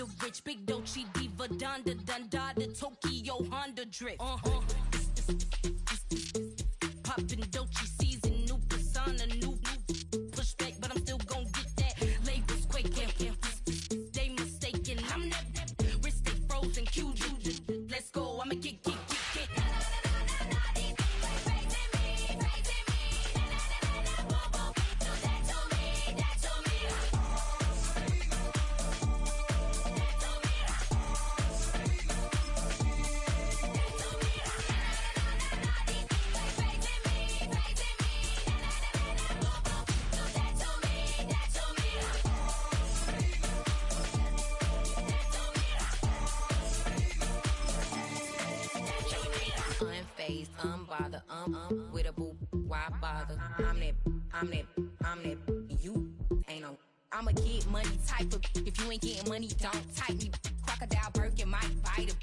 Wonder rich, big Dolce diva, Donda, Dunda, the Tokyo Honda drift. Poppin' Dolce season, new persona, new pushback, but I'm still gon' get that. Labels quaking, they mistaken. I'm that wrist stay frozen, QQ. Let's go, I'ma get. Unfazed, unbothered, with a boo, why bother? I'm that, you ain't no. I'm a get money type of, if you ain't getting money, don't type me. Crocodile Birkin might bite him.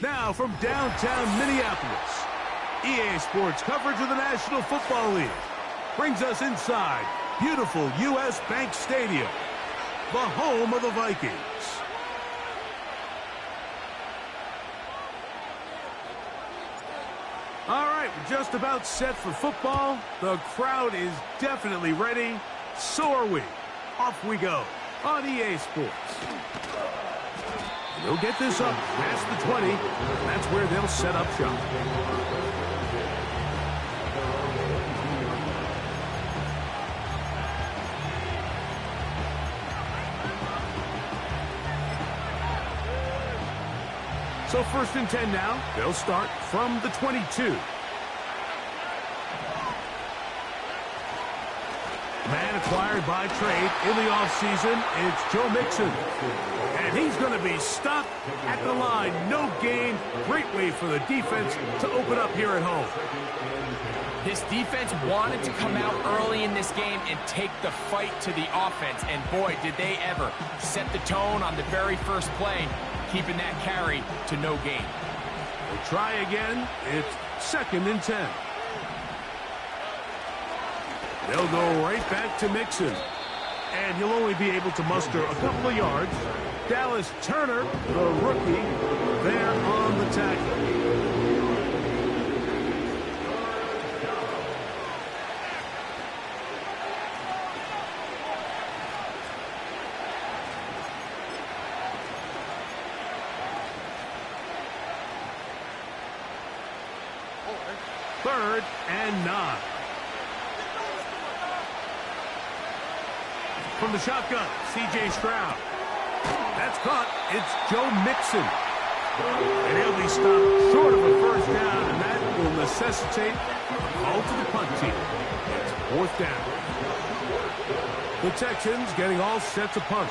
Now from downtown Minneapolis, EA Sports coverage of the National Football League brings us inside beautiful U.S. Bank Stadium, the home of the Vikings. All right, we're just about set for football. The crowd is definitely ready. So are we. Off we go on EA Sports. They'll get this up past the 20. That's where they'll set up shop. So 1st and 10 now. They'll start from the 22. Man acquired by trade in the offseason, it's Joe Mixon. And he's going to be stuck at the line. No gain. Great way for the defense to open up here at home. This defense wanted to come out early in this game and take the fight to the offense. And boy, did they ever set the tone on the very first play, keeping that carry to no gain. We'll try again. It's 2nd and 10. They'll go right back to Mixon. And he'll only be able to muster a couple of yards. Dallas Turner, the rookie, there on the tackle. Third and 9. From the shotgun, C.J. Stroud. That's caught. It's Joe Mixon. And he'll be stopped short of a first down, and that will necessitate a call to the punt team. It's 4th down. The Texans getting all set to punt.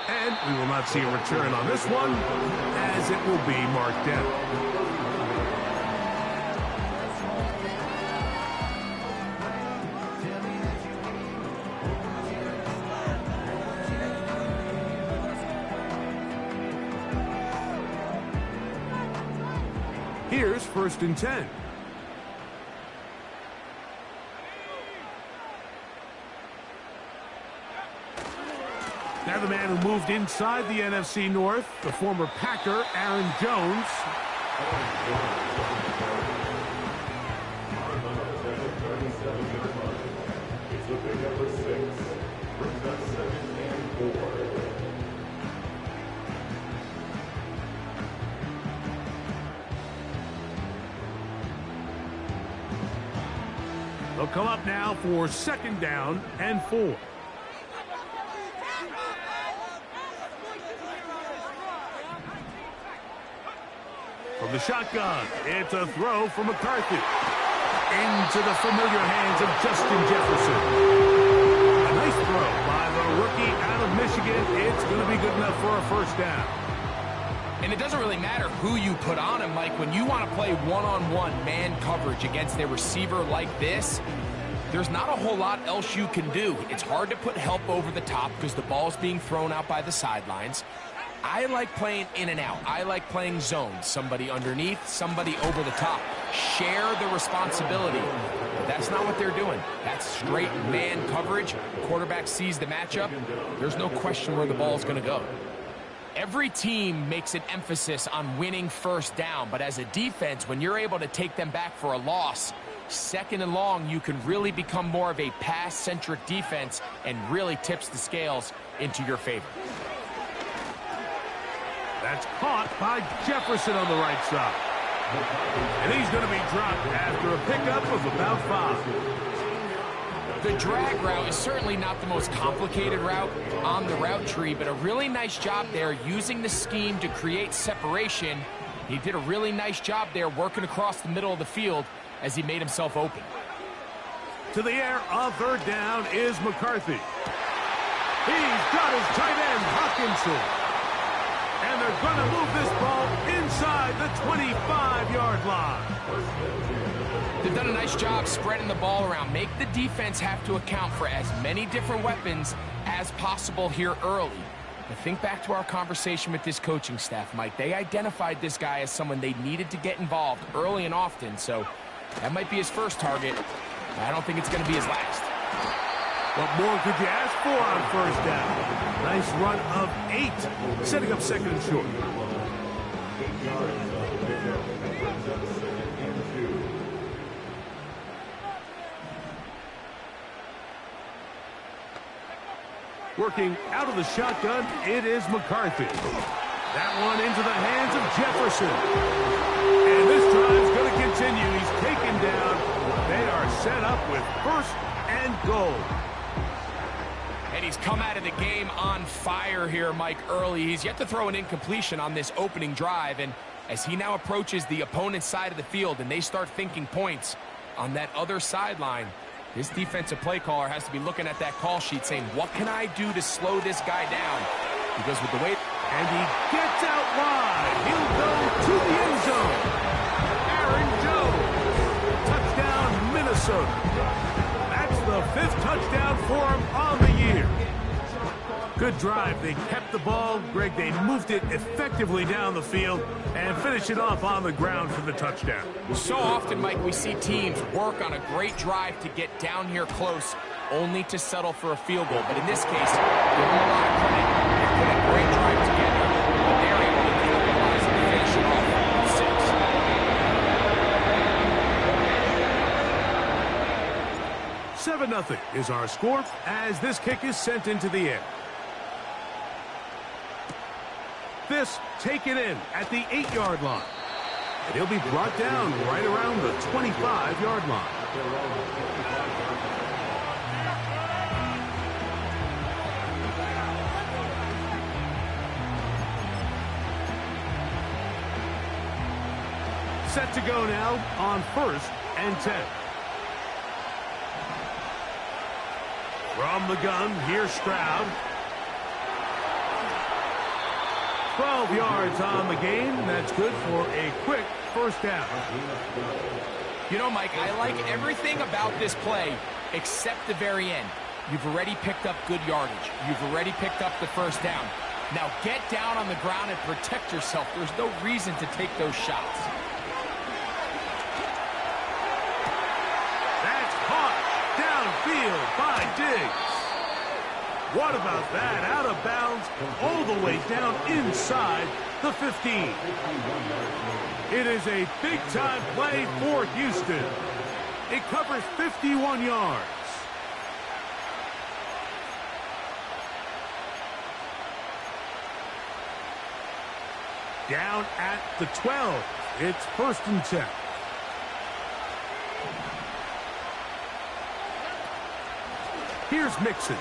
And we will not see a return on this one, as it will be marked down. Here's 1st and 10. Now the man who moved inside the NFC North, the former Packer, Aaron Jones. They'll come up now for 2nd down and 4. From the shotgun, it's a throw from McCarthy. Into the familiar hands of Justin Jefferson. A nice throw by the rookie out of Michigan. It's going to be good enough for a first down. And it doesn't really matter who you put on him, Mike. When you want to play one-on-one man coverage against a receiver like this, there's not a whole lot else you can do. It's hard to put help over the top because the ball's being thrown out by the sidelines. I like playing in and out. I like playing zones. Somebody underneath, somebody over the top. Share the responsibility. But that's not what they're doing. That's straight man coverage. Quarterback sees the matchup. There's no question where the ball's going to go. Every team makes an emphasis on winning first down, but as a defense, when you're able to take them back for a loss, second and long, you can really become more of a pass-centric defense and really tips the scales into your favor. That's caught by Jefferson on the right side. And he's going to be dropped after a pickup of about 5. The drag route is certainly not the most complicated route on the route tree, but a really nice job there using the scheme to create separation. He did a really nice job there working across the middle of the field as he made himself open. To the air on third down is McCarthy. He's got his tight end, Hockenson. And they're going to move this ball inside the 25-yard line. They've done a nice job spreading the ball around. Make the defense have to account for as many different weapons as possible here early. But think back to our conversation with this coaching staff, Mike. They identified this guy as someone they needed to get involved early and often, so that might be his first target. I don't think it's going to be his last. What more could you ask for on first down? Nice run of 8, setting up second and short. Working out of the shotgun, it is McCarthy. That one into the hands of Jefferson. And this drive's going to continue. He's taken down. They are set up with first and goal. And he's come out of the game on fire here, Mike, early. He's yet to throw an incompletion on this opening drive. And as he now approaches the opponent's side of the field and they start thinking points on that other sideline, this defensive play caller has to be looking at that call sheet saying, what can I do to slow this guy down? Because with the way... And he gets out wide. He'll go to the end zone. Aaron Jones. Touchdown, Minnesota. That's the 5th touchdown for him on the year. Good drive. They kept the ball. Greg, they moved it effectively down the field and finished it off on the ground for the touchdown. So often, Mike, we see teams work on a great drive to get down here close, only to settle for a field goal. But in this case, give them a lot of credit. They put a great drive together, but they're able to capitalize and finish it off with 6. 7-0 is our score as this kick is sent into the air. This taken in at the 8-yard line. And he'll be brought down right around the 25-yard line. Set to go now on 1st and 10. From the gun, here's Stroud. 12 yards on the game. That's good for a quick first down. You know, Mike, I like everything about this play except the very end. You've already picked up good yardage. You've already picked up the first down. Now get down on the ground and protect yourself. There's no reason to take those shots. That's caught downfield by Diggs. What about that? Out of bounds, all the way down inside the 15. It is a big-time play for Houston. It covers 51 yards. Down at the 12. It's 1st and 10. Here's Mixon.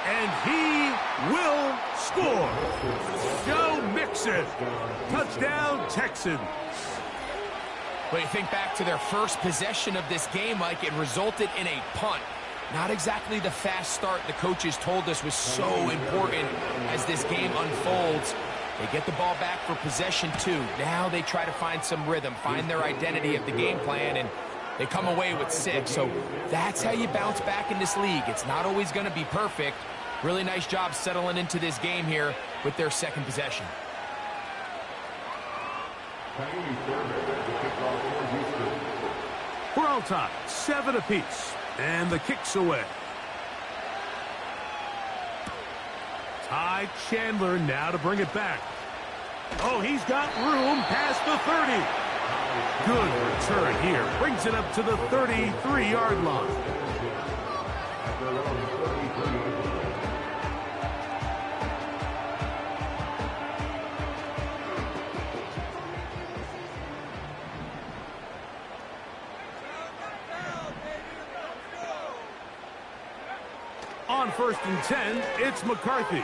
And he will score. Joe Mixon. Touchdown, Texans. But you think back to their first possession of this game, Mike, it resulted in a punt. Not exactly the fast start the coaches told us was so important as this game unfolds. They get the ball back for possession 2. Now they try to find some rhythm, find their identity of the game plan, and they come away with 6. So that's how you bounce back in this league. It's not always going to be perfect, Really nice job settling into this game here with their second possession. We're all tied, 7 apiece, and the kick's away. Ty Chandler now to bring it back. Oh, he's got room past the 30. Good return here. Brings it up to the 33-yard line. On 1st and 10, it's McCarthy.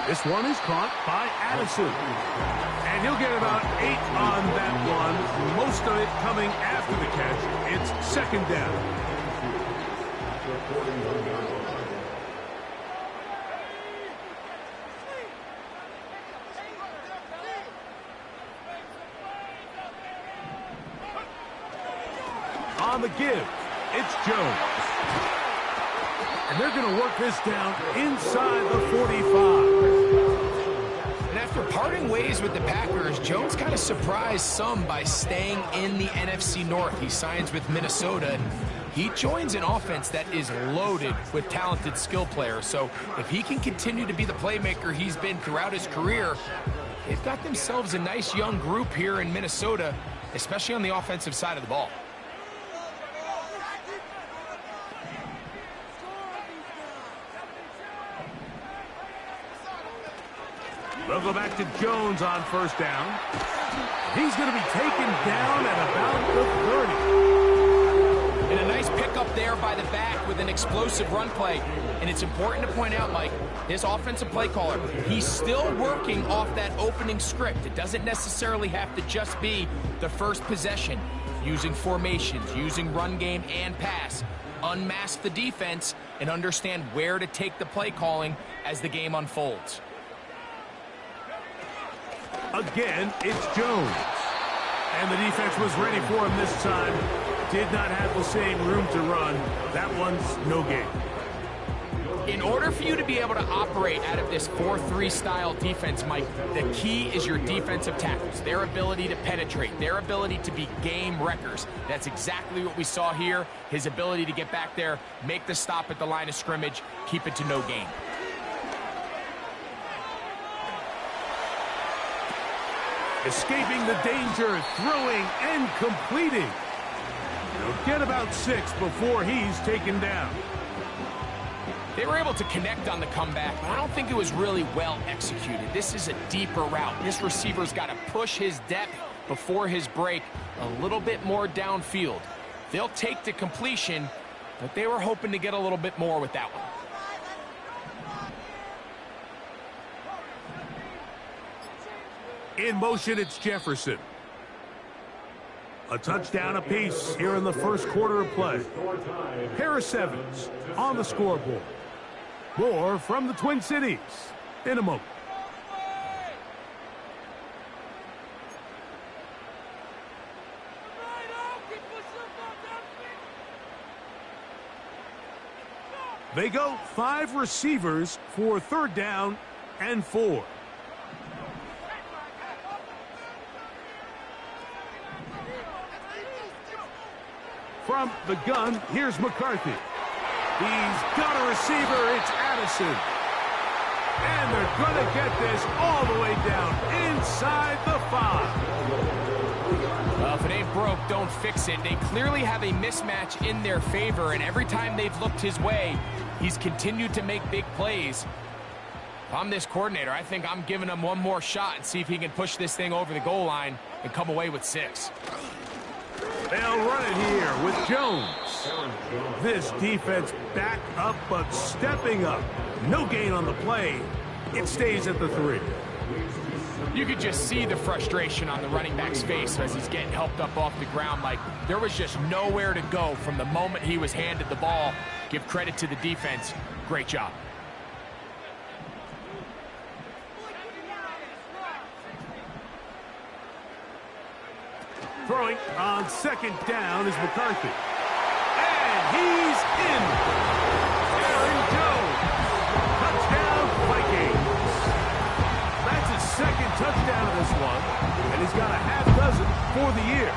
This one is caught by Addison. And he'll get about 8 on that one, most of it coming after the catch. It's 2nd down. On the give, it's Jones. And they're going to work this down inside the 45. And after parting ways with the Packers, Jones kind of surprised some by staying in the NFC North. He signs with Minnesota. And he joins an offense that is loaded with talented skill players. So if he can continue to be the playmaker he's been throughout his career, they've got themselves a nice young group here in Minnesota, especially on the offensive side of the ball. They'll go back to Jones on 1st down. He's going to be taken down at about the 30. And a nice pickup there by the back with an explosive run play. And it's important to point out, Mike, this offensive play caller, he's still working off that opening script. It doesn't necessarily have to just be the first possession. Using formations, using run game and pass. Unmask the defense and understand where to take the play calling as the game unfolds. Again, it's Jones. And the defense was ready for him this time. Did not have the same room to run. That one's no gain. In order for you to be able to operate out of this 4-3 style defense, Mike, the key is your defensive tackles, their ability to penetrate, their ability to be game wreckers. That's exactly what we saw here, his ability to get back there, make the stop at the line of scrimmage, keep it to no gain. Escaping the danger, throwing and completing. He'll get about 6 before he's taken down. They were able to connect on the comeback, but I don't think it was really well executed. This is a deeper route. This receiver's got to push his depth before his break a little bit more downfield. They'll take the completion, but they were hoping to get a little bit more with that one. In motion, it's Jefferson. A touchdown apiece here in the first quarter of play. Harris Evans on the scoreboard. More from the Twin Cities in a moment. They go 5 receivers for 3rd down and 4. From the gun, here's McCarthy. He's got a receiver. It's Addison. And they're going to get this all the way down inside the 5. Well, if it ain't broke, don't fix it. They clearly have a mismatch in their favor, and every time they've looked his way, he's continued to make big plays. If I'm this coordinator, I think I'm giving him one more shot and see if he can push this thing over the goal line and come away with 6. They'll run it here with Jones. This defense back up, but stepping up. No gain on the play. It stays at the 3. You could just see the frustration on the running back's face as he's getting helped up off the ground. Like, there was just nowhere to go from the moment he was handed the ball. Give credit to the defense. Great job. Throwing on 2nd down is McCarthy. And he's in. Aaron Jones touchdown in this one, and he's got a half dozen for the year.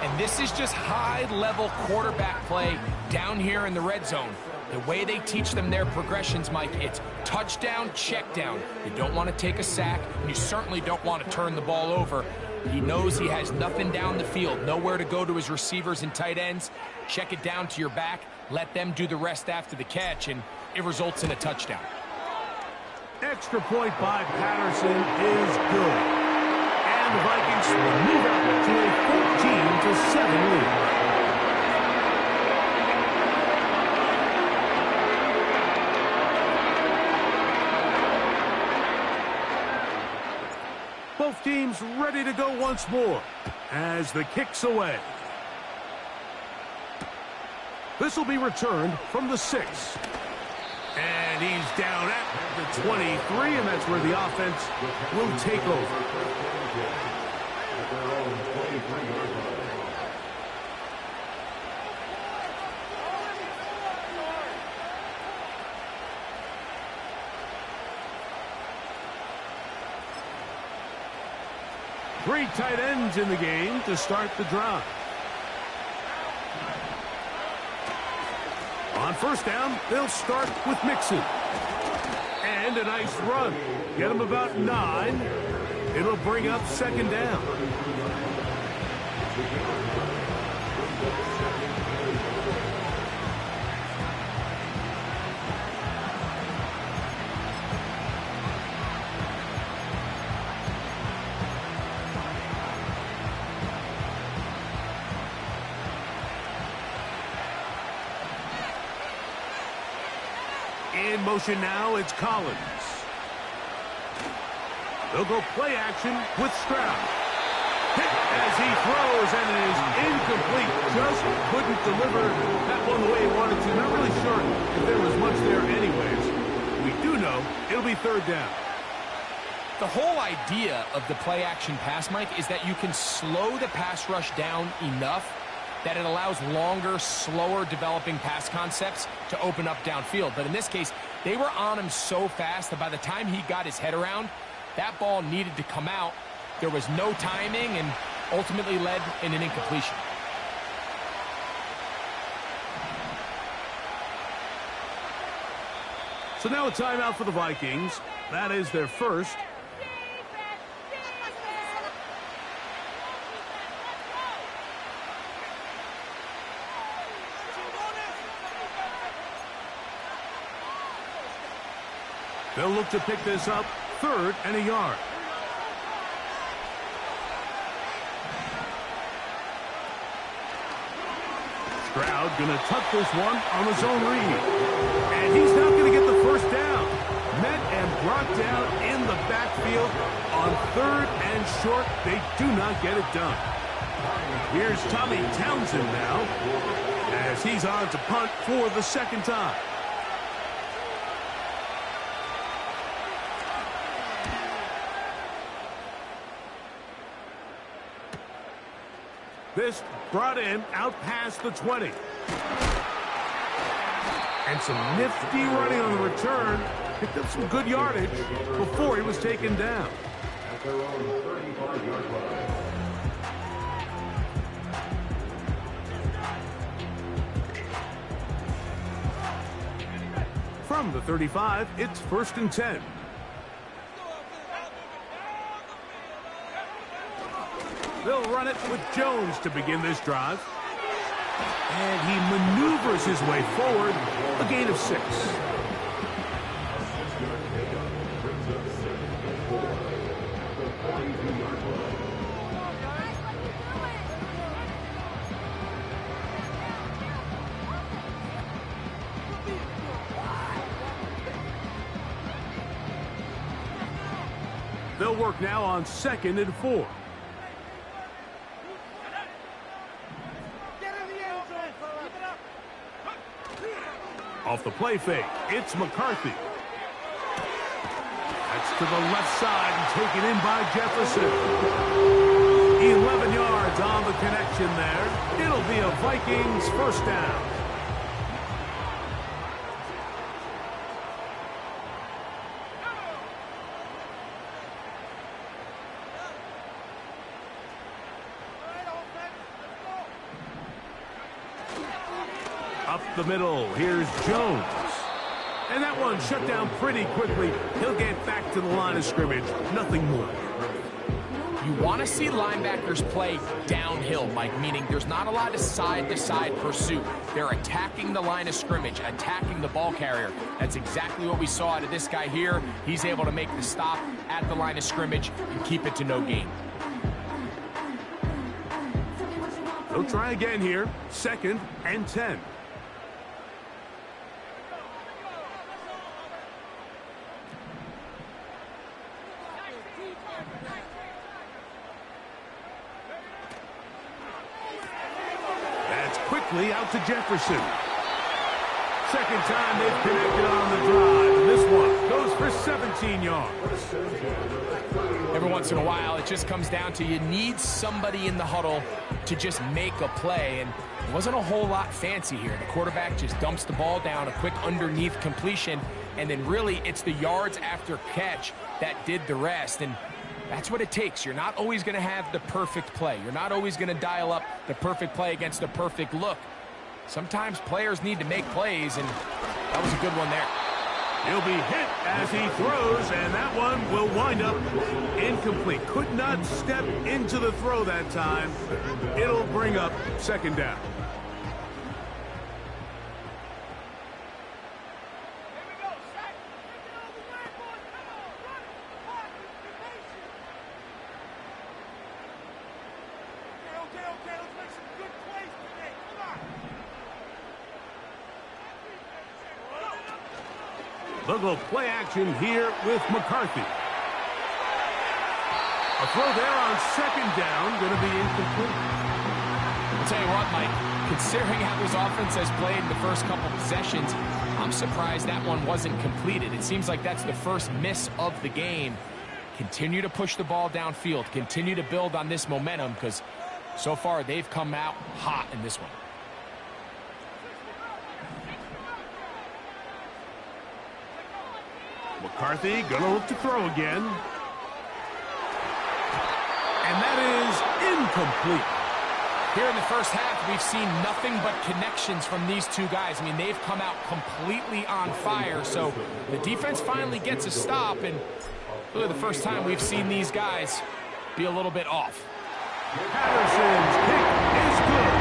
And this is just high-level quarterback play down here in the red zone. The way they teach them their progressions, Mike, it's touchdown, check down. You don't want to take a sack, and you certainly don't want to turn the ball over. He knows he has nothing down the field, nowhere to go to his receivers and tight ends. Check it down to your back, let them do the rest after the catch, and it results in a touchdown. Extra point by Patterson is good. And the Vikings move out to a 14-7 lead. Both teams ready to go once more as the kick's away. This will be returned from the 6. And he's down at the 23, and that's where the offense will take over. Three tight ends in the game to start the drive. On first down, they'll start with Mixon. And a nice run. Get him about 9. It'll bring up second down. In motion now, it's Collins. They'll go play action with Stroud. Hit as he throws, and it is incomplete. Just couldn't deliver that one the way he wanted to. Not really sure if there was much there anyways. We do know it'll be third down. The whole idea of the play action pass, Mike, is that you can slow the pass rush down enough that it allows longer, slower developing pass concepts to open up downfield. But in this case, they were on him so fast that by the time he got his head around, that ball needed to come out. There was no timing and ultimately led in an incompletion. So now a timeout for the Vikings. That is their first. They'll look to pick this up, 3rd and a yard. Stroud going to tuck this one on his own read. And he's not going to get the first down. Met and brought down in the backfield on 3rd and short. They do not get it done. Here's Tommy Townsend now as he's on to punt for the second time. This brought in out past the 20. And some nifty running on the return. Picked up some good yardage before he was taken down. At their own 35-yard line. From the 35, it's 1st and 10. They'll run it with Jones to begin this drive. And he maneuvers his way forward, a gain of 6. They'll work now on 2nd and 4. Off the play fake, it's McCarthy. That's to the left side and taken in by Jefferson. 11 yards on the connection there. It'll be a Vikings first down. Up the middle, here's Jones. And that one shut down pretty quickly. He'll get back to the line of scrimmage. Nothing more. You want to see linebackers play downhill, Mike, meaning there's not a lot of side-to-side pursuit. They're attacking the line of scrimmage, attacking the ball carrier. That's exactly what we saw out of this guy here. He's able to make the stop at the line of scrimmage and keep it to no gain. They'll try again here. 2nd and 10. Out to Jefferson. Second time they've connected on the drive. And this one goes for 17 yards. Every once in a while, it just comes down to you need somebody in the huddle to just make a play. And it wasn't a whole lot fancy here. The quarterback just dumps the ball down, a quick underneath completion, and then really it's the yards after catch that did the rest. And that's what it takes. You're not always going to have the perfect play. You're not always going to dial up the perfect play against the perfect look. Sometimes players need to make plays, and that was a good one there. He'll be hit as he throws, and that one will wind up incomplete. Could not step into the throw that time. It'll bring up 2nd down. They'll go play action here with McCarthy. A throw there on 2nd down, going to be incomplete. I'll tell you what, Mike, considering how this offense has played in the first couple possessions, I'm surprised that one wasn't completed. It seems like that's the first miss of the game. Continue to push the ball downfield. Continue to build on this momentum because so far they've come out hot in this one. McCarthy gonna look to throw again. And that is incomplete. Here in the first half, we've seen nothing but connections from these two guys. I mean, they've come out completely on fire. So the defense finally gets a stop, and really the first time we've seen these guys be a little bit off. Patterson's kick is good.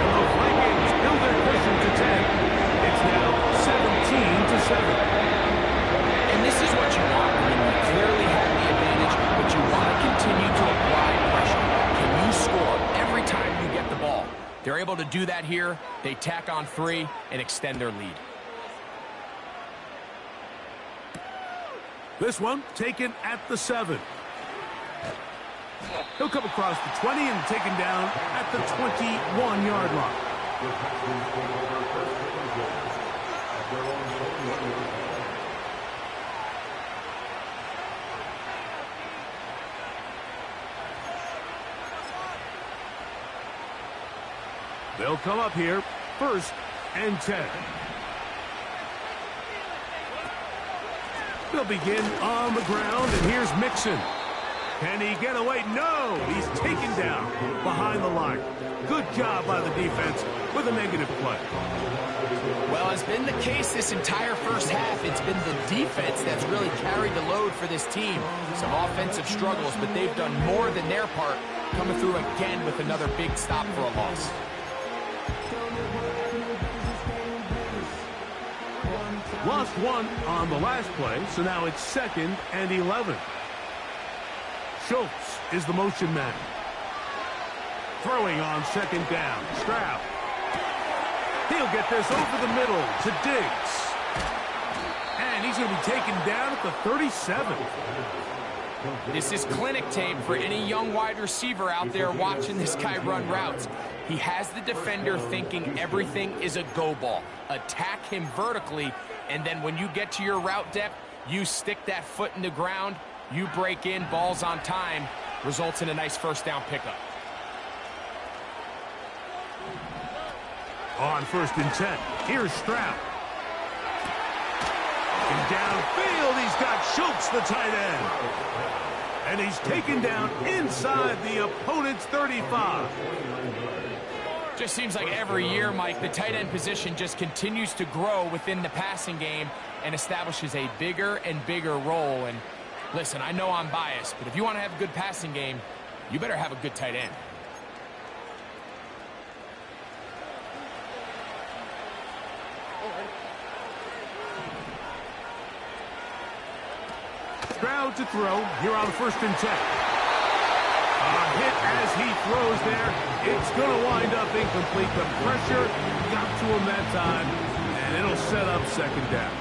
And the Vikings build their cushion to 10. It's now 17-7. And this is what you want. I mean, you clearly have the advantage, but you want to continue to apply pressure. Can you score every time you get the ball? They're able to do that here. They tack on 3 and extend their lead. This one taken at the 7. He'll come across the 20 and taken down at the 21-yard line. They'll come up here, 1st and 10. They'll begin on the ground, and here's Mixon. Can he get away? No! He's taken down behind the line. Good job by the defense with a negative play. Well, it's been the case this entire first half. It's been the defense that's really carried the load for this team. Some offensive struggles, but they've done more than their part, coming through again with another big stop for a loss. Lost 1 on the last play, so now it's 2nd and 11. Schultz is the motion man. Throwing on 2nd down. Stroud. He'll get this over the middle to Diggs. And he's going to be taken down at the 37. This is clinic tape for any young wide receiver out there watching this guy run routes. He has the defender thinking everything is a go ball. Attack him vertically, and then when you get to your route depth, you stick that foot in the ground, you break in, balls on time, results in a nice 1st down pickup. On 1st and 10, here's Stroud. And downfield, he's got Schultz, the tight end. And he's taken down inside the opponent's 35. Just seems like every year, Mike, the tight end position just continues to grow within the passing game and establishes a bigger and bigger role. And listen, I know I'm biased, but if you want to have a good passing game, you better have a good tight end. Stroud to throw here on 1st and 10. A hit as he throws there. It's going to wind up incomplete. The pressure got to him that time, and it'll set up 2nd down.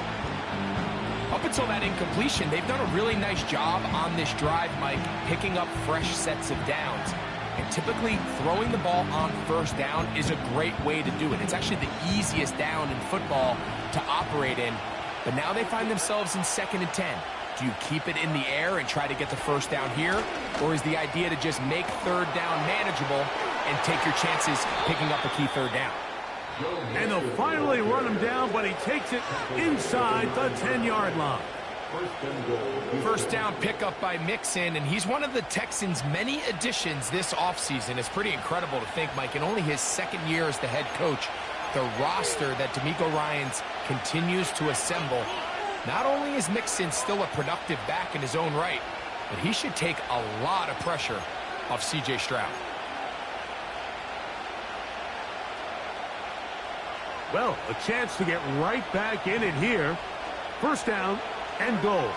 Up until that incompletion, they've done a really nice job on this drive, Mike, picking up fresh sets of downs. And typically, throwing the ball on 1st down is a great way to do it. It's actually the easiest down in football to operate in. But now they find themselves in 2nd and 10. Do you keep it in the air and try to get the 1st down here? Or is the idea to just make 3rd down manageable and take your chances picking up a key 3rd down? And they'll finally run him down, but he takes it inside the 10-yard line. 1st down pickup by Mixon, and he's one of the Texans' many additions this offseason. It's pretty incredible to think, Mike, in only his 2nd year as the head coach, the roster that DeMeco Ryans continues to assemble. Not only is Mixon still a productive back in his own right, but he should take a lot of pressure off C.J. Stroud. Well, a chance to get right back in it here. 1st down and goal.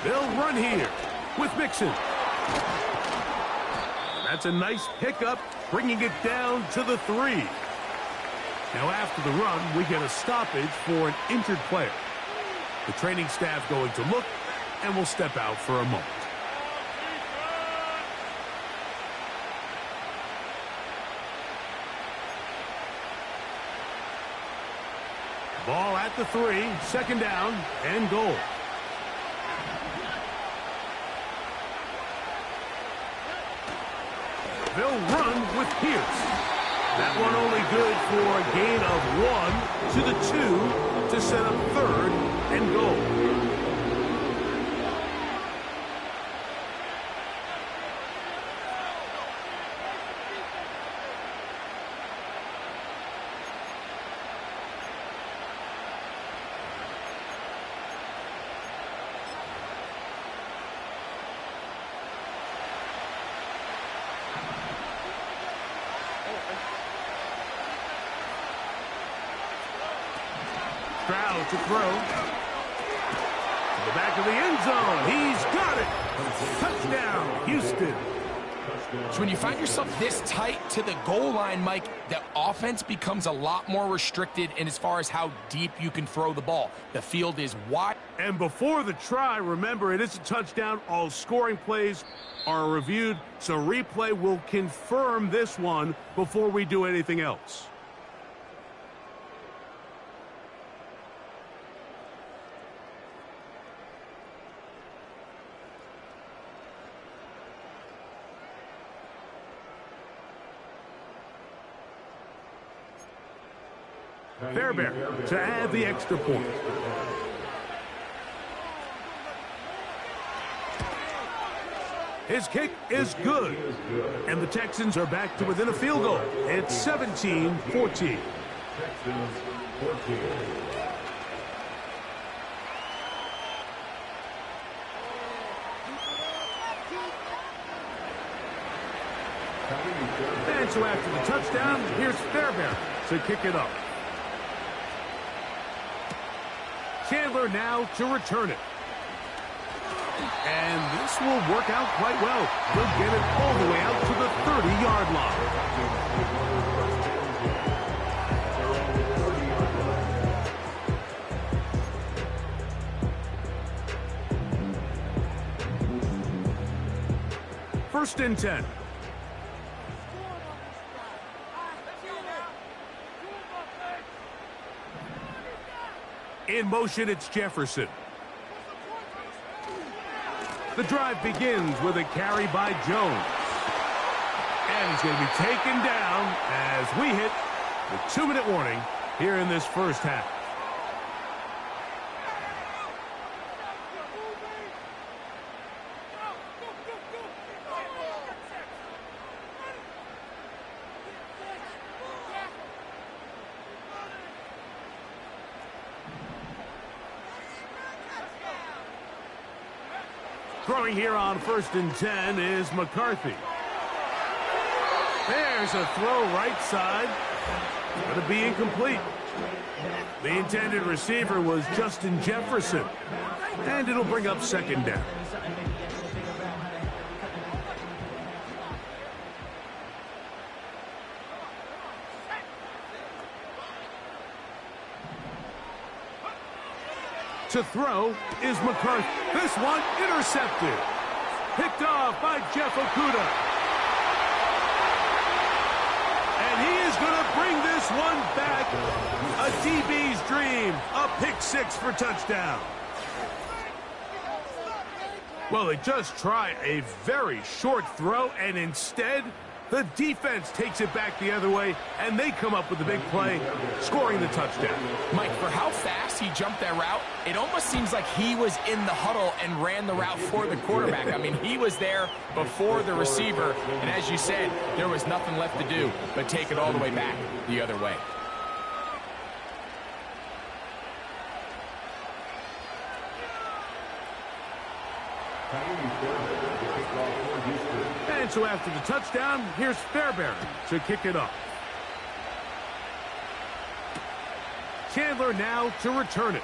They'll run here with Mixon. That's a nice pickup, bringing it down to the 3. Now after the run, we get a stoppage for an injured player. The training staff going to look, and will step out for a moment. Ball at the 3, 2nd down and goal. They'll run with Pierce. That one only good for a gain of 1 to the 2 to set up 3rd and goal. Stroud to throw. To the back of the end zone. He's got it. Touchdown, Houston. So when you find yourself this tight to the goal line, Mike, the offense becomes a lot more restricted in as far as how deep you can throw the ball. The field is wide. And before the try, remember, it is a touchdown. All scoring plays are reviewed, so replay will confirm this one before we do anything else. Fairbairn to add the extra point. His kick is good. And the Texans are back to within a field goal. It's 17-14. Texans 14. And so after the touchdown, here's Fairbairn to kick it up. Chandler now to return it. And this will work out quite well. He'll get it all the way out to the 30-yard line. First and 10. In motion, it's Jefferson. The drive begins with a carry by Jones. And he's going to be taken down as we hit the 2-minute warning here in this first half. Throwing here on 1st and 10 is McCarthy. There's a throw right side. Going to be incomplete. The intended receiver was Justin Jefferson. And it'll bring up 2nd down. To throw is McCarthy. This one intercepted. Picked off by Jeff Okudah. And he is going to bring this one back. A DB's dream. A pick 6 for touchdown. Well, they just try a very short throw, and instead, the defense takes it back the other way, and they come up with the big play, scoring the touchdown. Mike, for how fast he jumped that route, it almost seems like he was in the huddle and ran the route for the quarterback. I mean, he was there before the receiver, and as you said, there was nothing left to do but take it all the way back the other way. And so after the touchdown, here's Fairbairn to kick it off. Chandler now to return it.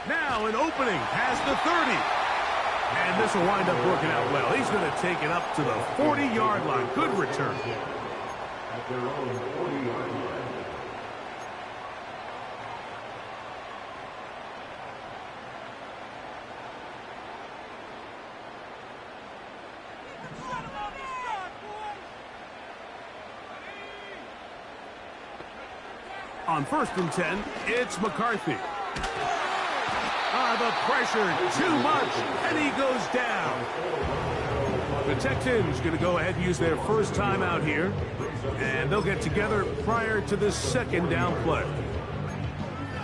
Now an opening past the 30. And this will wind up working out well. He's going to take it up to the 40-yard line. Good return. At their own 40-yard line. On 1st and 10, it's McCarthy. The pressure, too much, and he goes down. The Texans going to go ahead and use their first time out here, and they'll get together prior to the 2nd down play.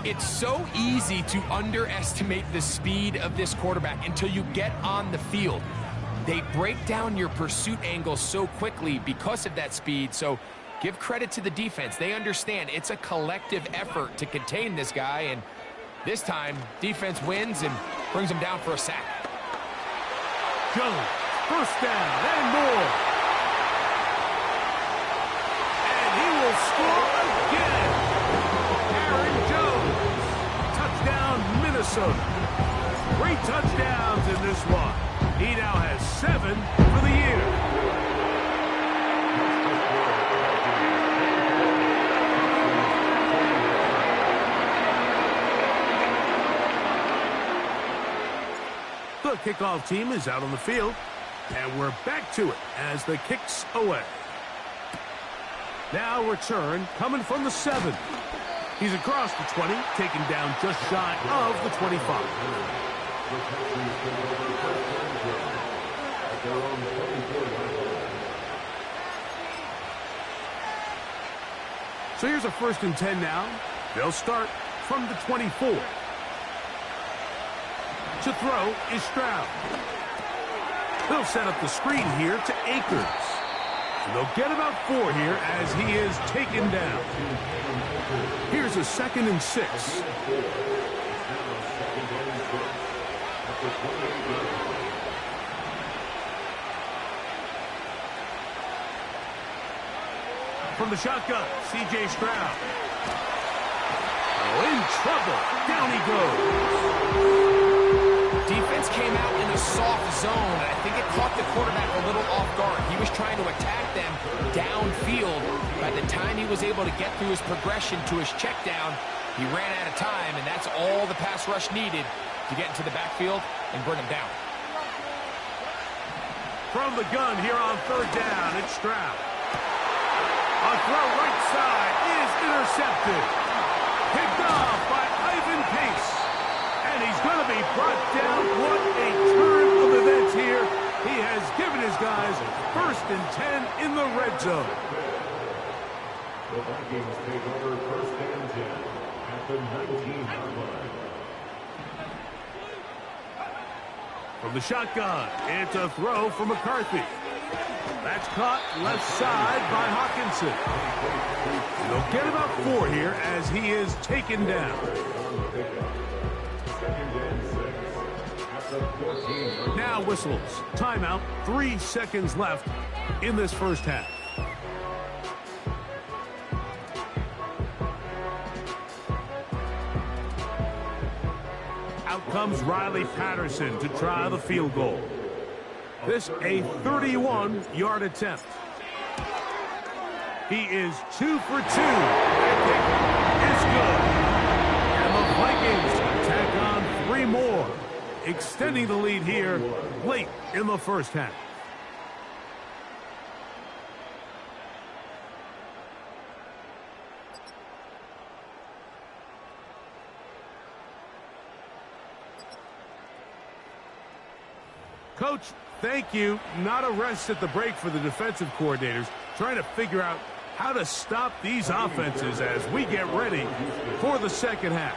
It's so easy to underestimate the speed of this quarterback until you get on the field. They break down your pursuit angle so quickly because of that speed, so give credit to the defense. They understand it's a collective effort to contain this guy, and this time, defense wins and brings him down for a sack. Jones, first down and more. And he will score again. Aaron Jones. Touchdown, Minnesota. 3 touchdowns in this one. He now has 7 for the year. The kickoff team is out on the field, and we're back to it as the kick's away. Now return coming from the 7. He's across the 20, taken down just shy of the 25. So here's a 1st and 10 now. They'll start from the 24. To throw is Stroud. He'll set up the screen here to Akers. And they'll get about 4 here as he is taken down. Here's a 2nd and 6. From the shotgun, C.J. Stroud. Oh, in trouble. Down he goes. Defense came out in a soft zone, and I think it caught the quarterback a little off guard. He was trying to attack them downfield. By the time he was able to get through his progression to his check down, he ran out of time, and that's all the pass rush needed to get into the backfield and bring him down. From the gun here on 3rd down, it's Stroud. A throw right side is intercepted. Picked off by Ivan Pace. And he's going to be brought down. What a turn of events here. He has given his guys 1st and 10 in the red zone. The Vikings take over 1st and 10 at the 19-yard line. From the shotgun, it's a throw for McCarthy. That's caught left side by Hawkinson. They'll get about 4 here as he is taken down. Now whistles. Timeout. 3 seconds left in this first half. Out comes Riley Patterson to try the field goal. This a 31-yard attempt. He is 2 for 2. That kick is good. And the Vikings tack on 3 more, extending the lead here late in the first half. Coach, thank you. Not a rest at the break for the defensive coordinators, trying to figure out how to stop these offenses as we get ready for the second half.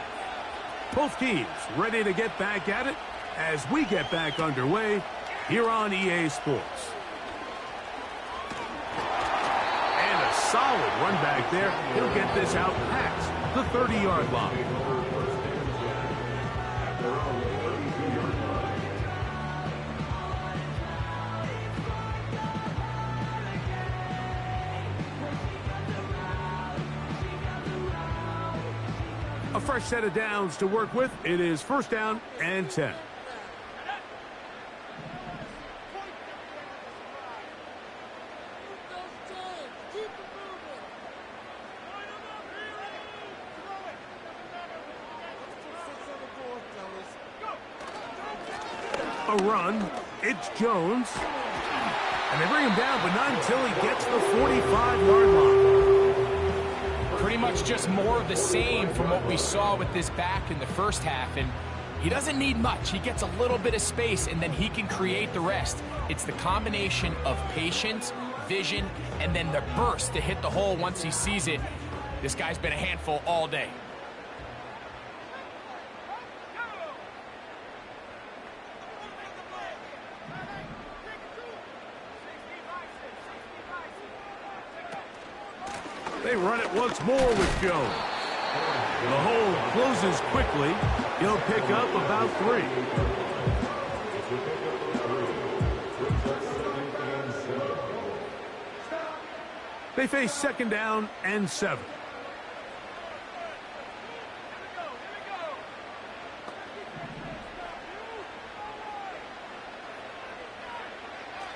Both teams ready to get back at it as we get back underway here on EA Sports. And a solid run back there. He'll get this out past the 30-yard line. A fresh set of downs to work with. It is first down and 10. A run. It's Jones. And they bring him down, but not until he gets the 45-yard line. Pretty much just more of the same from what we saw with this back in the first half, and he doesn't need much. He gets a little bit of space, and then he can create the rest. It's the combination of patience, vision, and then the burst to hit the hole once he sees it. This guy's been a handful all day. They run it once more with Jones. The hole closes quickly. He'll pick up about 3. They face second down and 7.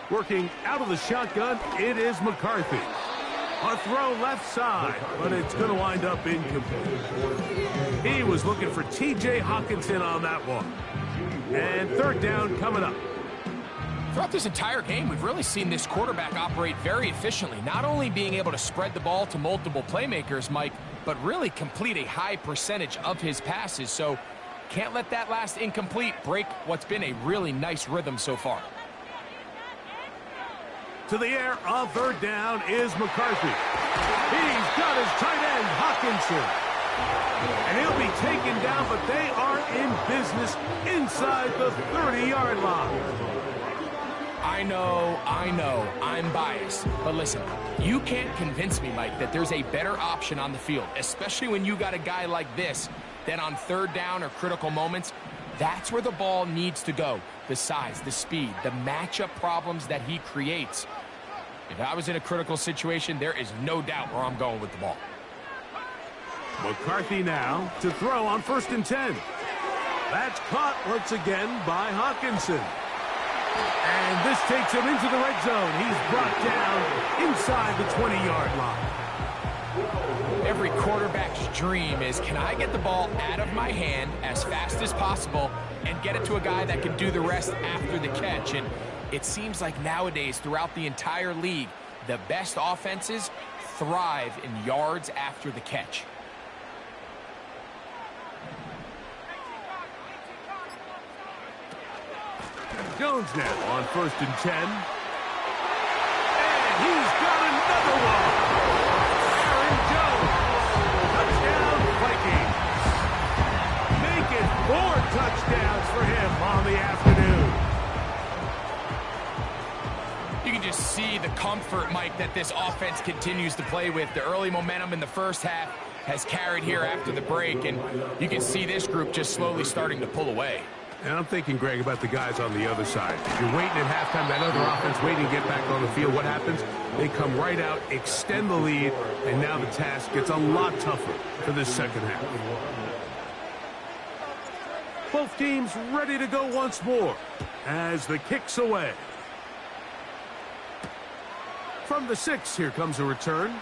Working out of the shotgun, it is McCarthy. A throw left side, but it's going to wind up incomplete. He was looking for T.J. Hockenson on that one. And third down coming up. Throughout this entire game, we've really seen this quarterback operate very efficiently, not only being able to spread the ball to multiple playmakers, Mike, but really complete a high percentage of his passes. So can't let that last incomplete break what's been a really nice rhythm so far. To the air on third down is McCarthy. He's got his tight end, Hockenson. And he'll be taken down, but they are in business inside the 30-yard line. I know, I'm biased. But listen, you can't convince me, Mike, that there's a better option on the field, especially when you got a guy like this, that on third down or critical moments, that's where the ball needs to go. The size, the speed, the matchup problems that he creates. If I was in a critical situation, there is no doubt where I'm going with the ball. McCarthy now to throw on 1st and 10. That's caught once again by Hockenson. And this takes him into the red zone. He's brought down inside the 20-yard line. Every quarterback's dream is, can I get the ball out of my hand as fast as possible and get it to a guy that can do the rest after the catch? And it seems like nowadays, throughout the entire league, the best offenses thrive in yards after the catch. Jones now on 1st and 10. And he's got another one. Aaron Jones. Touchdown, Vikings. Make it 4 touchdowns for him on the afternoon. You can just see the comfort, Mike, that this offense continues to play with. The early momentum in the first half has carried here after the break, and you can see this group just slowly starting to pull away. And I'm thinking, Greg, about the guys on the other side. You're waiting at halftime, that other offense waiting to get back on the field. What happens? They come right out, extend the lead, and now the task gets a lot tougher for this second half. Both teams ready to go once more as the kick's away. From the 6, here comes a return.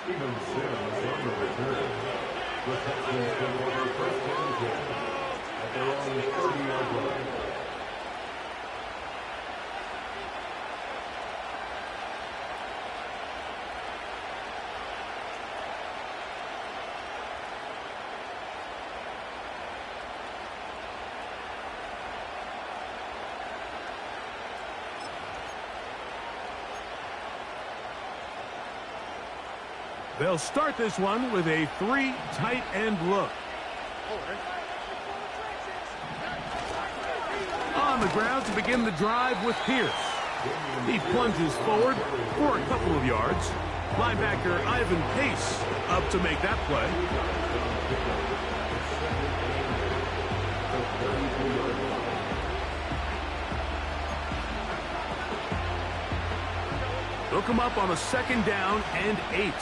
Steven Sims on the return. The Texans come over first and 10 at their own 30-yard line. They'll start this one with a 3 tight end look. On the ground to begin the drive with Pierce. He plunges forward for a couple of yards. Linebacker Ivan Pace up to make that play. Hook him up on a 2nd down and 8.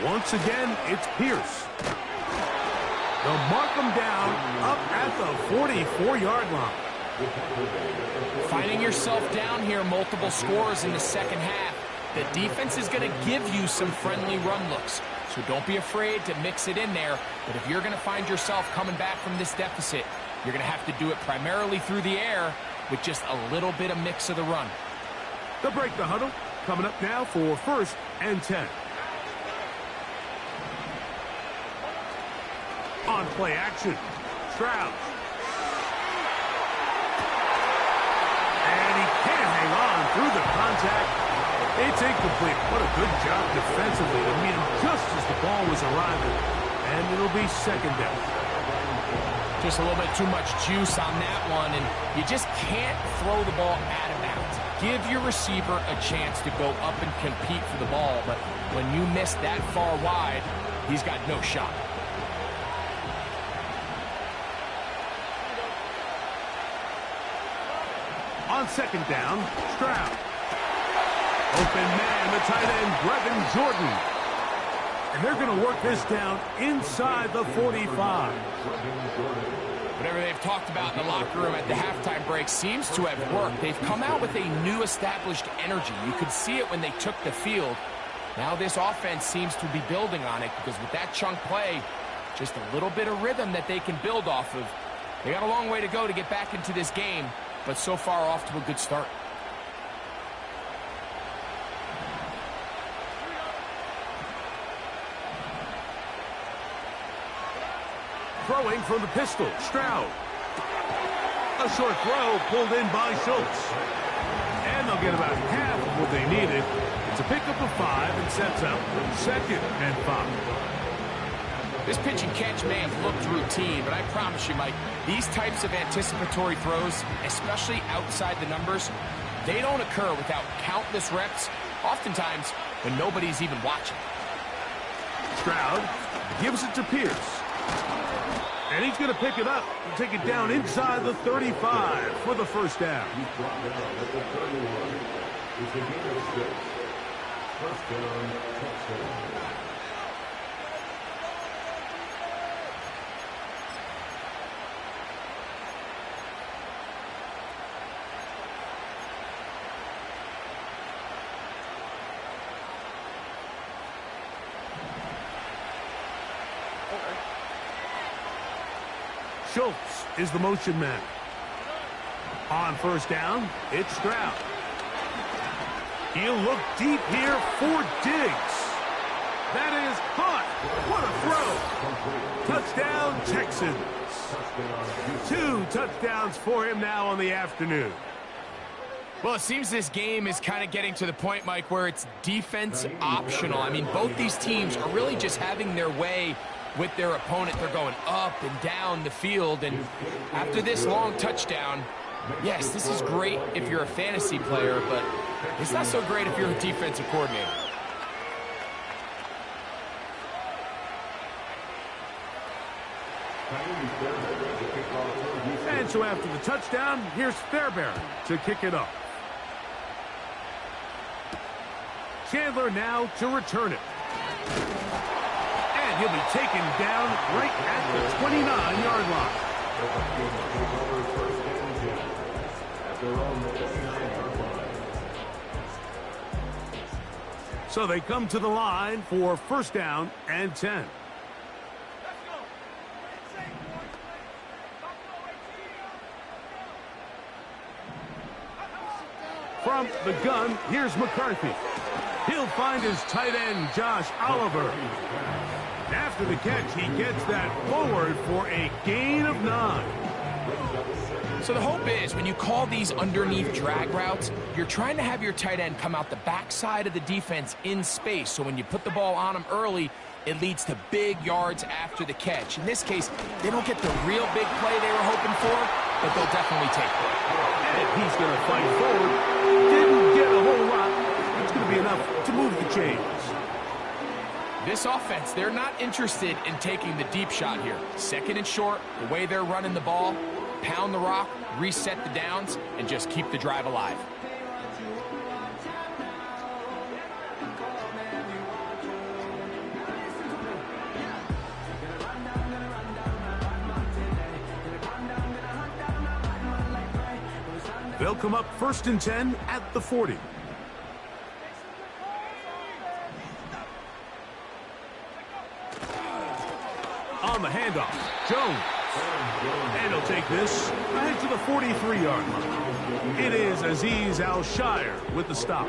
Once again, it's Pierce. They'll mark him down up at the 44-yard line. Finding yourself down here, multiple scores in the second half. The defense is going to give you some friendly run looks, so don't be afraid to mix it in there. But if you're going to find yourself coming back from this deficit, you're going to have to do it primarily through the air with just a little bit of mix of the run. They'll break the huddle. Coming up now for 1st and 10. On play action, Stroud. And he can't hang on through the contact. It's incomplete. What a good job defensively to meet him just as the ball was arriving. And it'll be 2nd down. Just a little bit too much juice on that one, and you just can't throw the ball out of bounds. Give your receiver a chance to go up and compete for the ball, but when you miss that far wide, he's got no shot. On 2nd down, Stroud. Open man, the tight end, Brevin Jordan. And they're going to work this down inside the 45. Whatever they've talked about in the locker room at the halftime break seems to have worked. They've come out with a new established energy. You could see it when they took the field. Now this offense seems to be building on it because with that chunk play, just a little bit of rhythm that they can build off of. They got a long way to go to get back into this game, but so far off to a good start. Throwing from the pistol, Stroud. A short throw pulled in by Schultz. And they'll get about half of what they needed. It's a pickup of 5 and sets up 2nd and 5. This pitch and catch may have looked routine, but I promise you, Mike, these types of anticipatory throws, especially outside the numbers, they don't occur without countless reps, oftentimes when nobody's even watching. Stroud gives it to Pierce. And he's going to pick it up and take it down inside the 35 for the 1st down. Schultz is the motion man. On 1st down, it's Stroud. He'll look deep here for Diggs. That is caught. What a throw. Touchdown, Texans. 2 touchdowns for him now on the afternoon. Well, it seems this game is kind of getting to the point, Mike, where it's defense optional. I mean, both these teams are really just having their way with their opponent. They're going up and down the field, and after this long touchdown, yes, this is great if you're a fantasy player, but it's not so great if you're a defensive coordinator. And so after the touchdown, here's Fairbairn to kick it off. Chandler now to return it. And he'll be taken down right at the 29-yard line. So they come to the line for first down and 10. From the gun, here's McCarthy. He'll find his tight end, Josh Oliver. After the catch, he gets that forward for a gain of 9. So the hope is when you call these underneath drag routes, you're trying to have your tight end come out the backside of the defense in space. So when you put the ball on him early, it leads to big yards after the catch. In this case, they don't get the real big play they were hoping for, but they'll definitely take it. And he's going to fight forward. Didn't get a whole lot. It's going to be enough to move the chains. This offense, they're not interested in taking the deep shot here. Second and short, the way they're running the ball, pound the rock, reset the downs, and just keep the drive alive. They'll come up first and 10 at the 40. On the handoff, Jones. And he'll take this ahead to the 43-yard line. It is Azeez Al-Shire with the stop.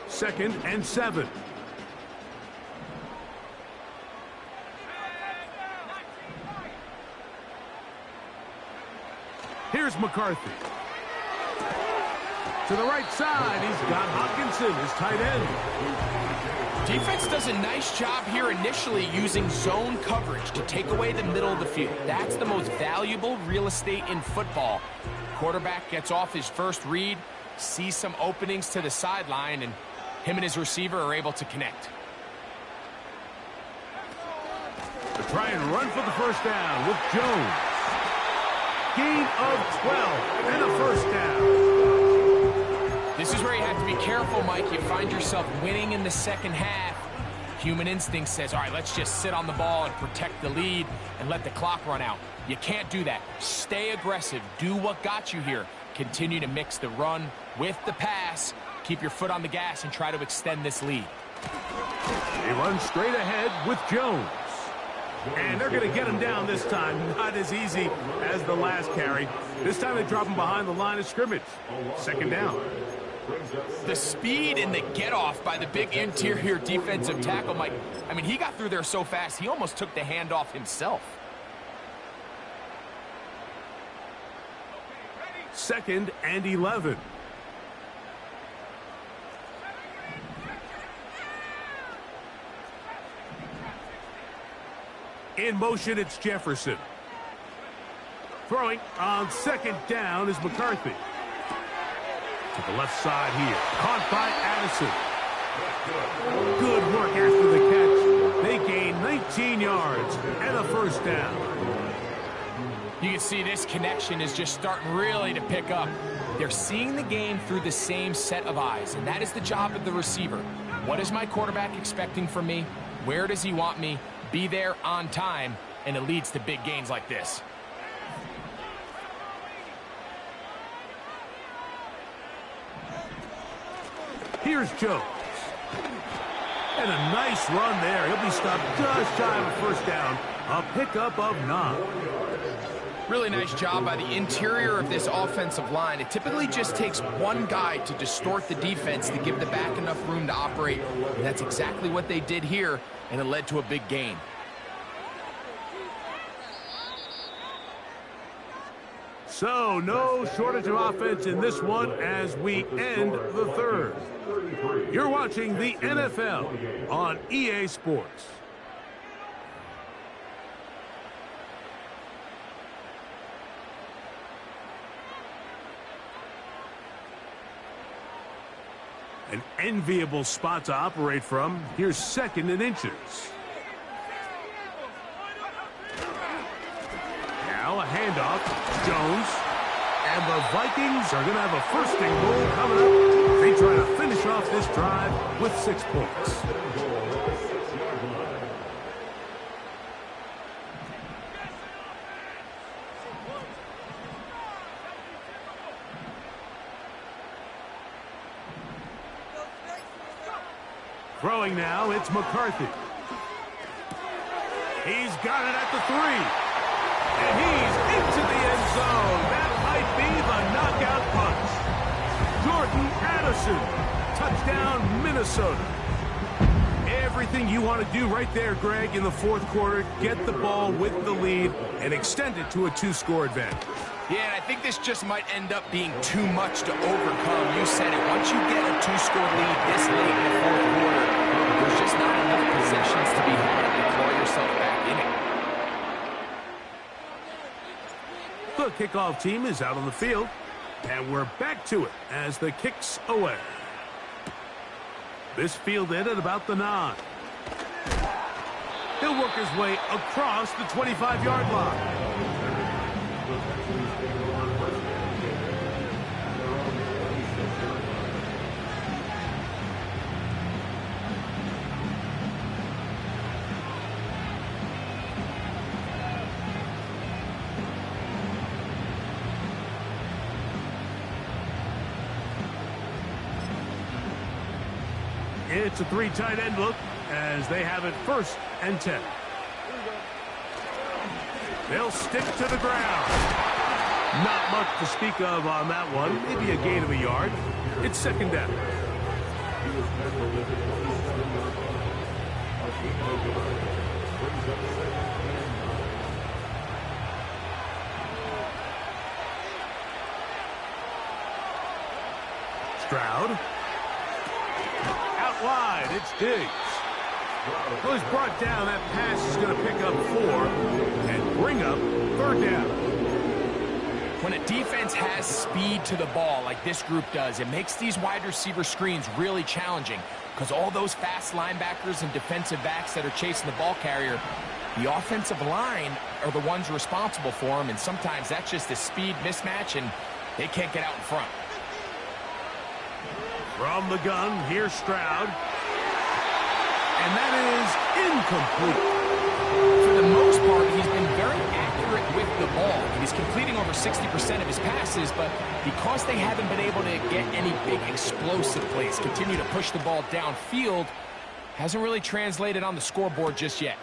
Second and 7. Here's McCarthy. To the right side, he's got Hockenson, his tight end. Defense does a nice job here initially using zone coverage to take away the middle of the field. That's the most valuable real estate in football. Quarterback gets off his first read, sees some openings to the sideline, and him and his receiver are able to connect. To try and run for the first down with Jones. Gain of 12 and a first down. This is where you have to be careful, Mike. You find yourself winning in the second half. Human instinct says, all right, let's just sit on the ball and protect the lead and let the clock run out. You can't do that. Stay aggressive. Do what got you here. Continue to mix the run with the pass. Keep your foot on the gas and try to extend this lead. They run straight ahead with Jones. And they're going to get him down this time. Not as easy as the last carry. This time they drop him behind the line of scrimmage. Second down. The speed and the get-off by the big interior defensive tackle, Mike. I mean, he got through there so fast, he almost took the handoff himself. Second and 11. In motion, it's Jefferson. Throwing on second down is McCarthy. To the left side here. Caught by Addison. Good work after the catch. They gain 19 yards and a first down. You can see this connection is just starting really to pick up. They're seeing the game through the same set of eyes, and that is the job of the receiver. What is my quarterback expecting from me? Where does he want me? Be there on time, and it leads to big gains like this. Here's Jones. And a nice run there. He'll be stopped just shy of a first down. A pickup of 9. Really nice job by the interior of this offensive line. It typically just takes one guy to distort the defense to give the back enough room to operate. And that's exactly what they did here, and it led to a big gain. So, no shortage of offense in this one as we end the third. You're watching the NFL on EA Sports. An enviable spot to operate from. Here's 2nd and inches. Now a handoff. Jones. And the Vikings are going to have a 1st and goal coming up. They try to finish off this drive with 6 points. Throwing now, it's McCarthy. He's got it at the 3. And he's into the end zone. That might be the knockout punch. Jordan Addison. Touchdown, Minnesota. Everything you want to do right there, Greg, in the 4th quarter. Get the ball with the lead and extend it to a 2-score advantage. Yeah, and I think this just might end up being too much to overcome. You said it. Once you get a 2-score lead this late in the 4th quarter, there's just not enough possessions to be had to claw yourself back in it. The kickoff team is out on the field, and we're back to it as the kick's away. This fielded at about the 9. He'll work his way across the 25-yard line. It's a 3 tight end look as they have it 1st and 10. They'll stick to the ground. Not much to speak of on that one. Maybe a gain of a yard. It's 2nd down. Stroud. Out wide, it's Diggs. Well, he's brought down. That pass is going to pick up 4 and bring up 3rd down. When a defense has speed to the ball like this group does, it makes these wide receiver screens really challenging because all those fast linebackers and defensive backs that are chasing the ball carrier, the offensive line are the ones responsible for them, and sometimes that's just a speed mismatch, and they can't get out in front. From the gun, here's Stroud. And that is incomplete. For the most part, he's been very accurate with the ball. He's completing over 60% of his passes, but because they haven't been able to get any big explosive plays, continue to push the ball downfield, hasn't really translated on the scoreboard just yet.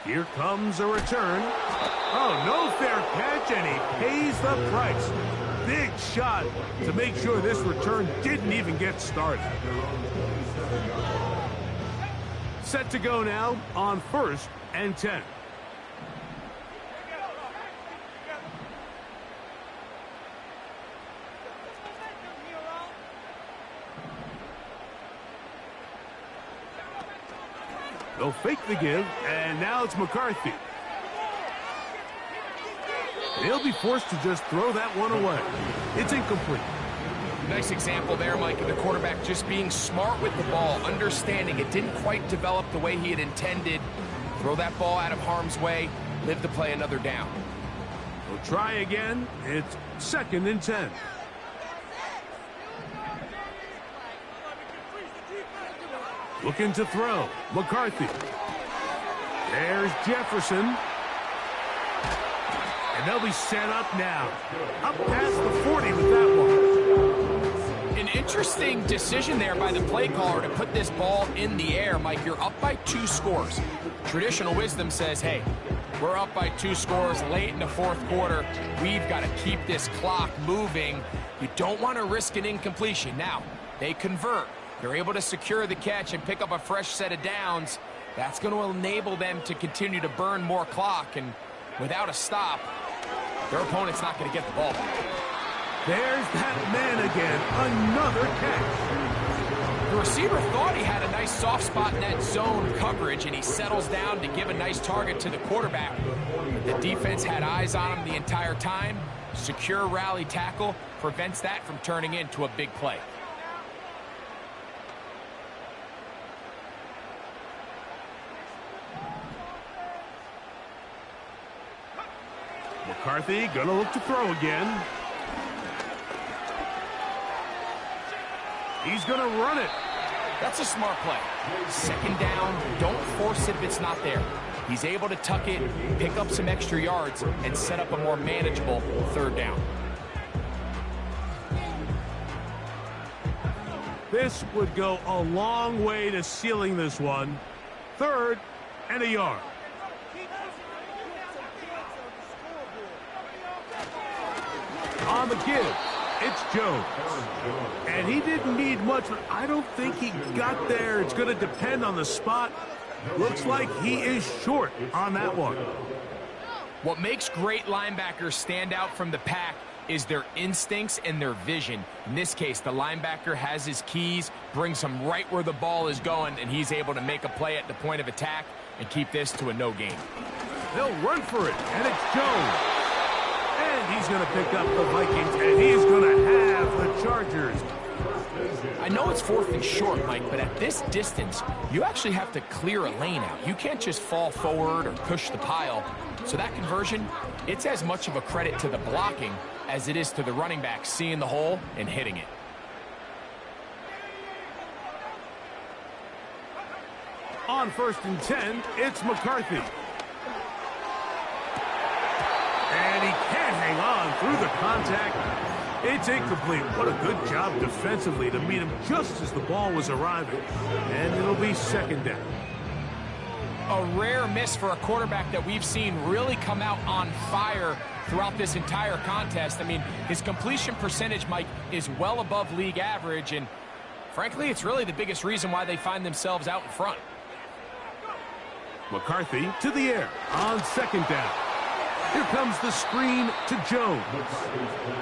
Here comes a return. Oh, no fair catch, and he pays the price. Big shot to make sure this return didn't even get started. Set to go now on 1st and 10. They'll fake the give, and now it's McCarthy. They'll be forced to just throw that one away. It's incomplete. Nice example there, Mike, of the quarterback just being smart with the ball, understanding it didn't quite develop the way he had intended. Throw that ball out of harm's way, live to play another down. We'll try again. It's 2nd and 10. Looking to throw. McCarthy. There's Jefferson. And they'll be set up now. Up past the 40 with that one. An interesting decision there by the play caller to put this ball in the air. Mike, you're up by 2 scores. Traditional wisdom says, hey, we're up by 2 scores late in the 4th quarter. We've got to keep this clock moving. You don't want to risk an incompletion. Now, they convert. They're able to secure the catch and pick up a fresh set of downs. That's going to enable them to continue to burn more clock. And without a stop, their opponent's not going to get the ball back. There's that man again. Another catch. The receiver thought he had a nice soft spot in that zone coverage, and he settles down to give a nice target to the quarterback. The defense had eyes on him the entire time. Secure rally tackle prevents that from turning into a big play. McCarthy gonna look to throw again. He's gonna run it. That's a smart play. Second down, don't force it if it's not there. He's able to tuck it, pick up some extra yards, and set up a more manageable third down. This would go a long way to sealing this one. 3rd and a yard. On the give, it's Jones. And he didn't need much, but I don't think he got there. It's going to depend on the spot. Looks like he is short on that one. What makes great linebackers stand out from the pack is their instincts and their vision. In this case, the linebacker has his keys, brings him right where the ball is going, and he's able to make a play at the point of attack and keep this to a no gain. They'll run for it, and it's Jones. And he's going to pick up the Vikings, and he's going to have the Chargers. I know it's 4th and short, Mike, but at this distance, you actually have to clear a lane out. You can't just fall forward or push the pile. So that conversion, it's as much of a credit to the blocking as it is to the running back seeing the hole and hitting it. On 1st and 10, it's McCarthy. And he can't hang on through the contact. It's incomplete. What a good job defensively to meet him just as the ball was arriving. And it'll be 2nd down. A rare miss for a quarterback that we've seen really come out on fire throughout this entire contest. I mean, his completion percentage, Mike, is well above league average, and frankly, it's really the biggest reason why they find themselves out in front. McCarthy to the air on 2nd down. Here comes the screen to Jones.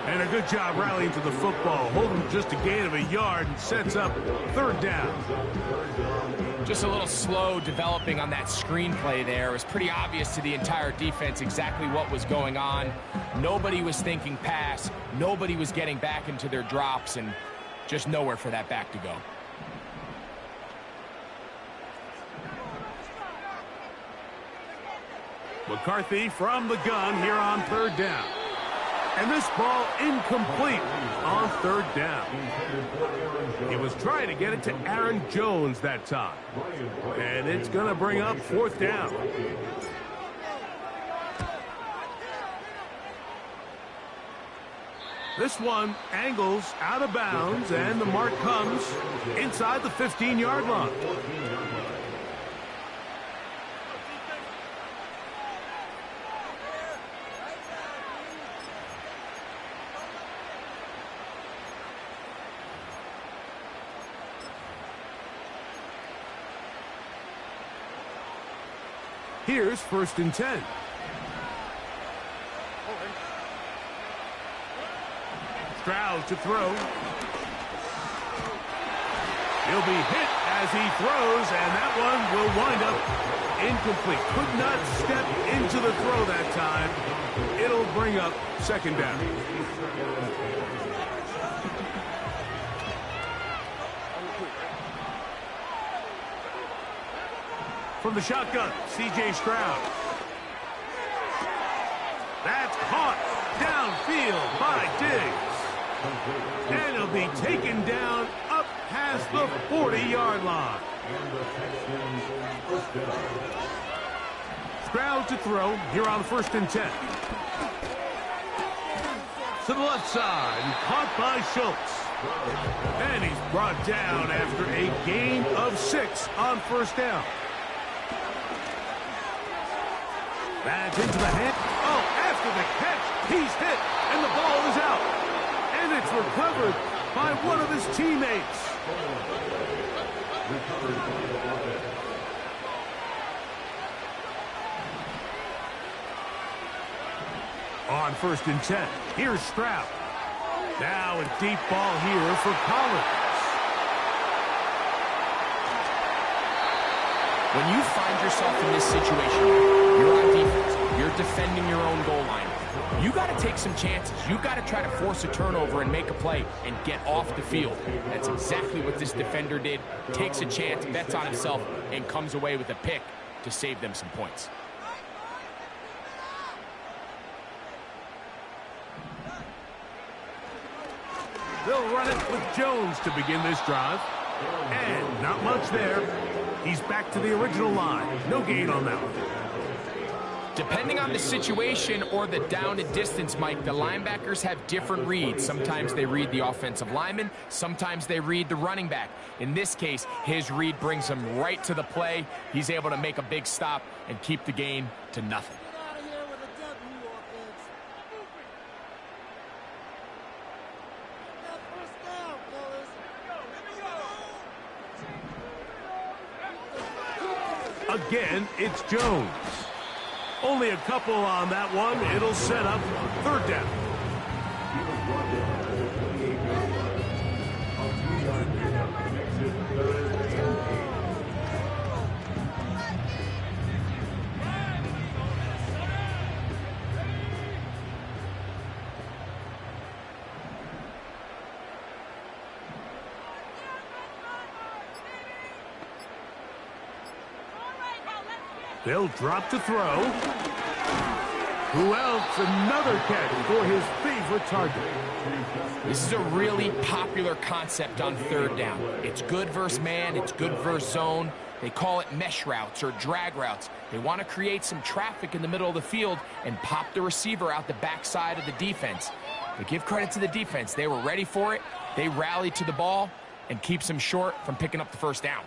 And a good job rallying to the football, holding just a gain of a yard, and sets up 3rd down. Just a little slow developing on that screenplay there. It was pretty obvious to the entire defense exactly what was going on. Nobody was thinking pass. Nobody was getting back into their drops, and just nowhere for that back to go. McCarthy from the gun here on 3rd down. And this ball incomplete on 3rd down. He was trying to get it to Aaron Jones that time. And it's going to bring up 4th down. This one angles out of bounds, and the mark comes inside the 15-yard line. Here's 1st and 10. Stroud to throw. He'll be hit as he throws, and that one will wind up incomplete. Could not step into the throw that time. It'll bring up 2nd down. From the shotgun, C.J. Stroud. That's caught downfield by Diggs. And it'll be taken down up past the 40-yard line. Stroud to throw here on 1st and 10. To the left side, caught by Schultz. And he's brought down after a gain of 6 on 1st down. That's into the hand. Oh, after the catch, he's hit, and the ball is out. And it's recovered by one of his teammates. On 1st and 10, here's Stroud. Now a deep ball here for Collins. When you find yourself in this situation, you're on defense, you're defending your own goal line, you got to take some chances. You got to try to force a turnover and make a play and get off the field. That's exactly what this defender did. Takes a chance, bets on himself, and comes away with a pick to save them some points. They'll run it with Jones to begin this drive. And not much there. He's back to the original line. No gain on that one. Depending on the situation or the down and distance, Mike, the linebackers have different reads. Sometimes they read the offensive lineman. Sometimes they read the running back. In this case, his read brings him right to the play. He's able to make a big stop and keep the gain to nothing. Again, it's Jones. Only a couple on that one. It'll set up third down. They'll drop to throw. Who else? Another catch for his favorite target. This is a really popular concept on third down. It's good versus man. It's good versus zone. They call it mesh routes or drag routes. They want to create some traffic in the middle of the field and pop the receiver out the backside of the defense. But give credit to the defense. They were ready for it. They rallied to the ball and keeps them short from picking up the first down.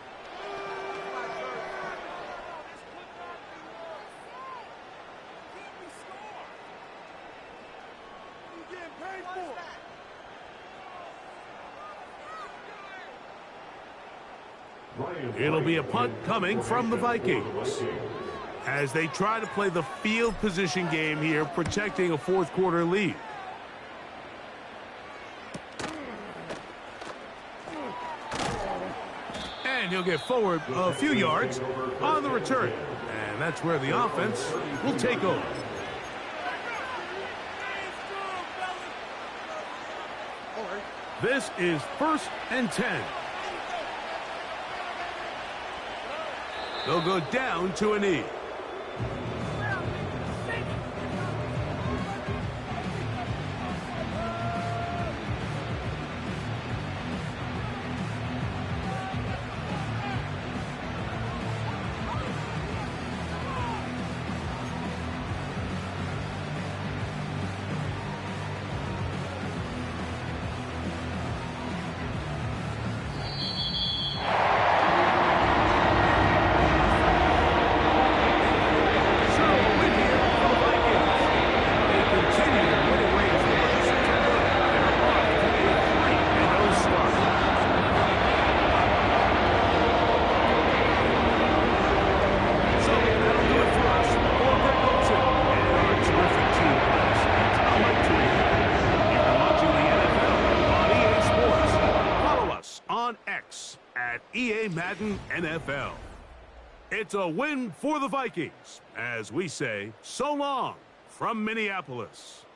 It'll be a punt coming from the Vikings as they try to play the field position game here, protecting a fourth quarter lead. And he'll get forward a few yards on the return. And that's where the offense will take over. This is 1st and 10. They'll go down to a knee. EA Madden NFL. It's a win for the Vikings, as we say so long from Minneapolis.